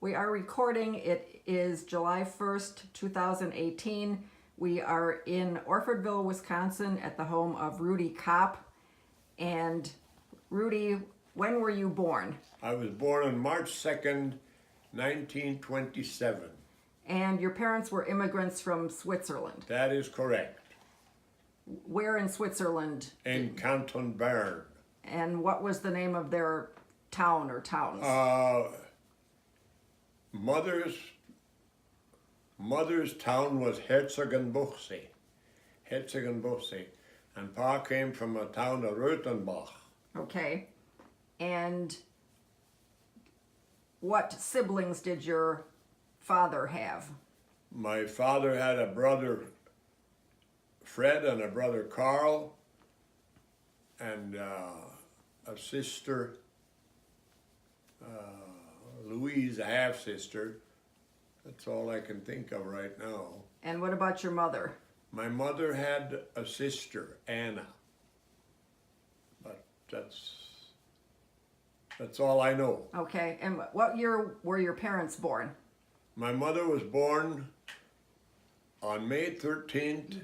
We are recording. It is July 1st, 2018. We are in Orfordville, Wisconsin at the home of Rudy Kopp. And Rudy, when were you born? I was born on March 2nd, 1927. And your parents were immigrants from Switzerland. That is correct. Where in Switzerland? In Canton Bern. And what was the name of their town or towns? Mother's town was Herzogenbuchsee, and Pa came from a town of Rothenbach. Okay. And what siblings did your father have? My father had a brother Fred and a brother Carl and a sister Louise, a half-sister. That's all I can think of right now. And what about your mother? My mother had a sister, Anna. But that's all I know. Okay, and what year were your parents born? My mother was born on May 13th,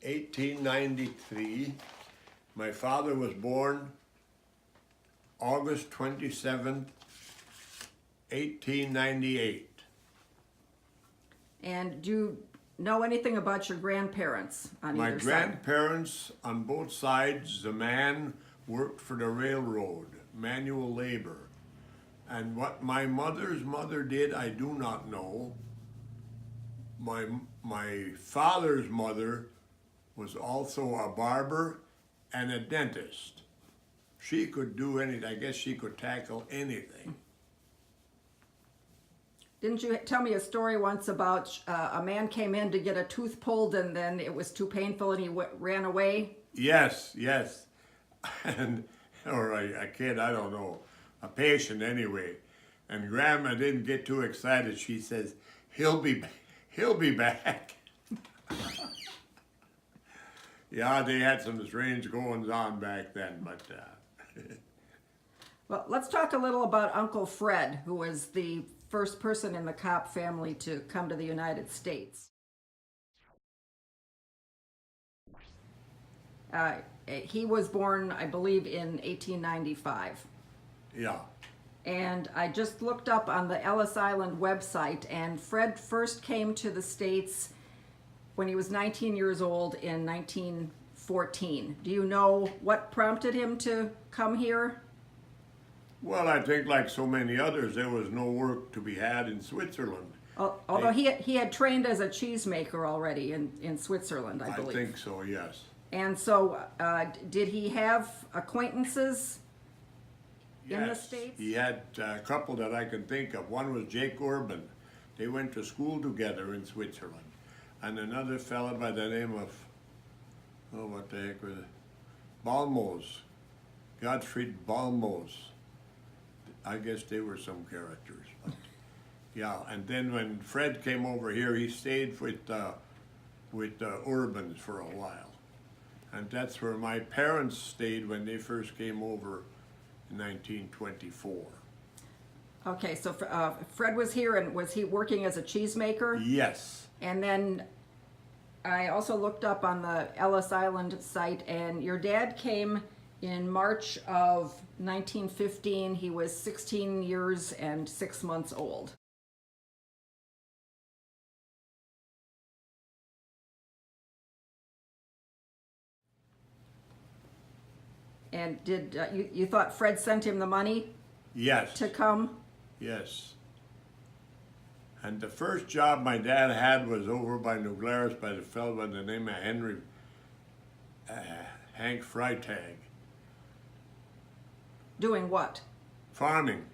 1893. My father was born August 27th, 1898. And do you know anything about your grandparents on My either side? grandparents on both sides, the man worked for the railroad, manual labor. And what my mother's mother did, I do not know. My father's mother was also a barber and a dentist. She could do anything. I guess she could tackle anything. Didn't you tell me a story once about a man came in to get a tooth pulled and then it was too painful and he ran away? Yes. And, or a kid, I don't know, a patient anyway. And Grandma didn't get too excited. She says, he'll be back. Yeah, they had some strange goings on back then, but Well, let's talk a little about Uncle Fred, who was the first person in the Kopp family to come to the United States. He was born, I believe, in 1895. yeah. And I just looked up on the Ellis Island website, and Fred first came to the States when he was 19 years old in 1914. Do you know what prompted him to come here? Well, I think like so many others, there was no work to be had in Switzerland. Although he had trained as a cheesemaker already in Switzerland, I believe. I think so, yes. And so, did he have acquaintances in the Yes, States? he had a couple that I can think of. One was Jake Urban. They went to school together in Switzerland. And another fellow by the name of, oh, what the heck was it? Balmos. Gottfried Balmos. I guess they were some characters. But yeah, and then when Fred came over here, he stayed with Urbans for a while. And that's where my parents stayed when they first came over in 1924. Okay, so Fred was here, and was he working as a cheesemaker? Yes. And then I also looked up on the Ellis Island site, and your dad came in March of 1915. He was 16 years and 6 months old. And did you thought Fred sent him the money Yes. to come? Yes. And the first job my dad had was over by New Glarus by the fellow by the name of Hank Freitag. Doing what? Farming.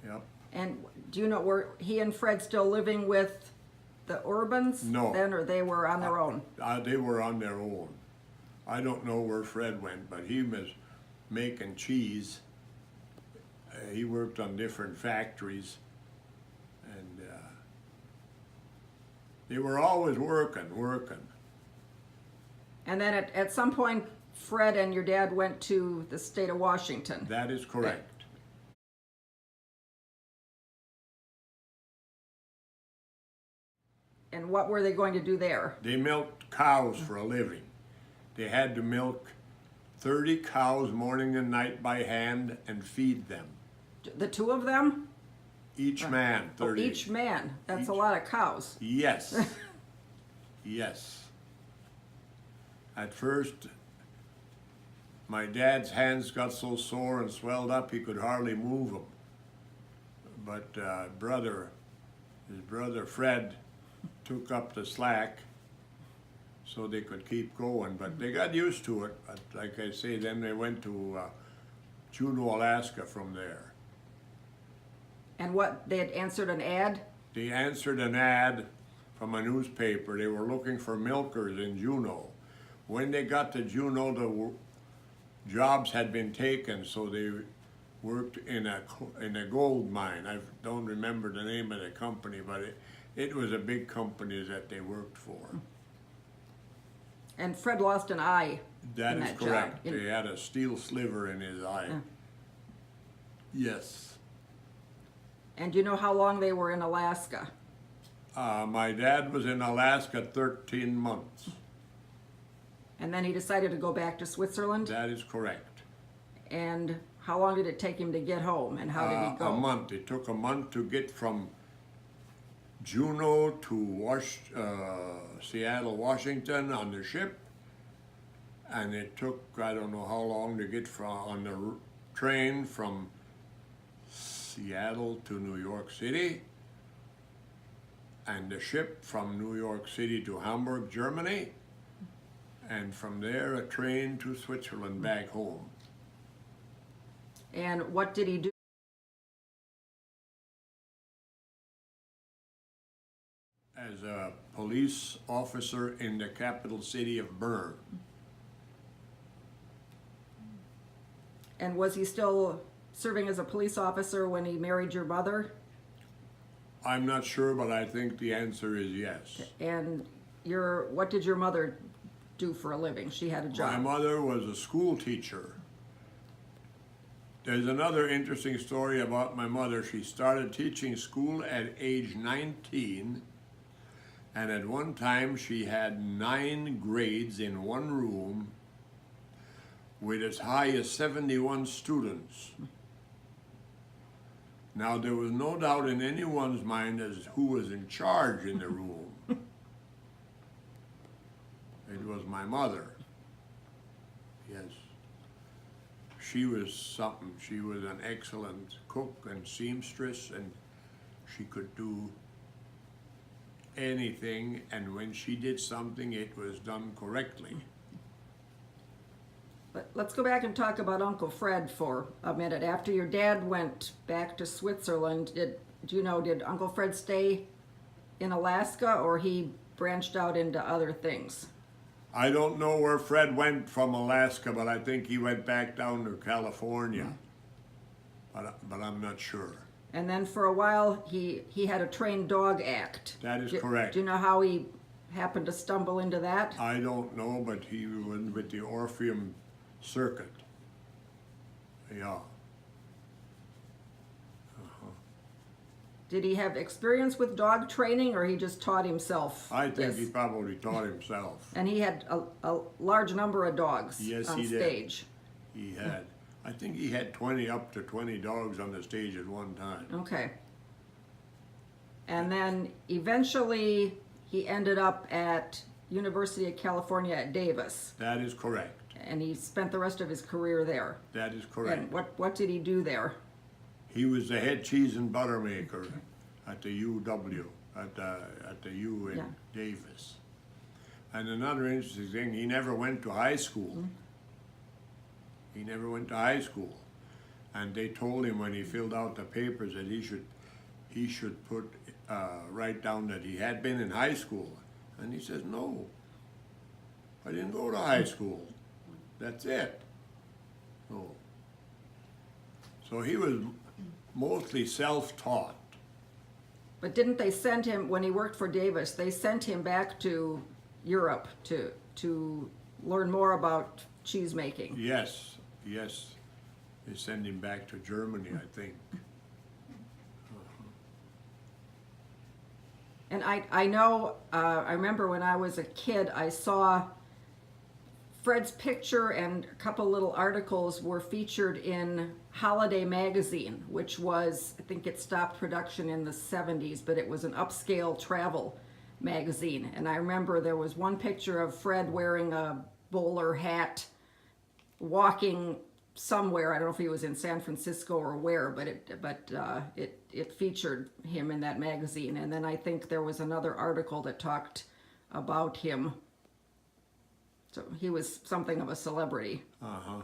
Yep. And do you know, were he and Fred still living with the Urbans No. then, or they were on their own? They were on their own. I don't know where Fred went, but he was making cheese. He worked on different factories, and they were always working. And then at some point, Fred and your dad went to the state of Washington. That is correct. And what were they going to do there? They milked cows for a living. They had to milk 30 cows morning and night by hand and feed them. The two of them? Each man, 30. Each man. That's a Each. lot of cows. Yes. Yes. At first, my dad's hands got so sore and swelled up he could hardly move them. But his brother Fred took up the slack so they could keep going. But they got used to it. But like I say, then they went to Juneau, Alaska from there. And what, they had answered an ad? They answered an ad from a newspaper. They were looking for milkers in Juneau. When they got to Juneau, the jobs had been taken, so they worked in a gold mine. I don't remember the name of the company, but it was a big company that they worked for. And Fred lost an eye. That in is that correct. job. They had a steel sliver in his eye. Yes. And do you know how long they were in Alaska? My dad was in Alaska 13 months. And then he decided to go back to Switzerland? That is correct. And how long did it take him to get home, and how did he go? A month. It took a month to get from Juneau to Seattle, Washington on the ship. And it took, I don't know how long to get on the train from Seattle to New York City. And the ship from New York City to Hamburg, Germany. And from there, a train to Switzerland back home. And what did he do? As a police officer in the capital city of Bern. And was he still serving as a police officer when he married your mother? I'm not sure, but I think the answer is yes. And what did your mother do for a living? She had a job. My mother was a school teacher. There's another interesting story about my mother. She started teaching school at age 19, and at one time she had 9 grades in one room with as high as 71 students. Now, there was no doubt in anyone's mind as who was in charge in the room. It was my mother. Yes. She was something. She was an excellent cook and seamstress, and she could do anything, and when she did something, it was done correctly. Let's go back and talk about Uncle Fred for a minute. After your dad went back to Switzerland, did Uncle Fred stay in Alaska, or he branched out into other things? I don't know where Fred went from Alaska, but I think he went back down to California. But I'm not sure. And then for a while, he had a trained dog act. That is correct. Do you know how he happened to stumble into that? I don't know, but he went with the Orpheum circuit. Yeah. Did he have experience with dog training, or he just taught himself I think this? he probably taught himself. And he had a large number of dogs Yes, on he did. stage. He had. I think he had up to 20 dogs on the stage at one time. Okay. And then eventually he ended up at University of California at Davis, That is correct. and he spent the rest of his career there. That is correct. And what did he do there? He was the head cheese and butter maker at the UW, at the U in Yeah. Davis. And another interesting thing, he never went to high school. He never went to high school. And they told him when he filled out the papers that he should write down that he had been in high school. And he says, no, I didn't go to high school. That's it. So he was mostly self-taught. But didn't they send him, when he worked for Davis, they sent him back to Europe to learn more about cheese making? Yes. They sent him back to Germany, I think. And I know, I remember when I was a kid, I saw Fred's picture and a couple little articles were featured in Holiday Magazine, which was, I think it stopped production in the 70s, but it was an upscale travel magazine. And I remember there was one picture of Fred wearing a bowler hat, walking somewhere. I don't know if he was in San Francisco or where, but it featured him in that magazine. And then I think there was another article that talked about him. So he was something of a celebrity. Uh-huh.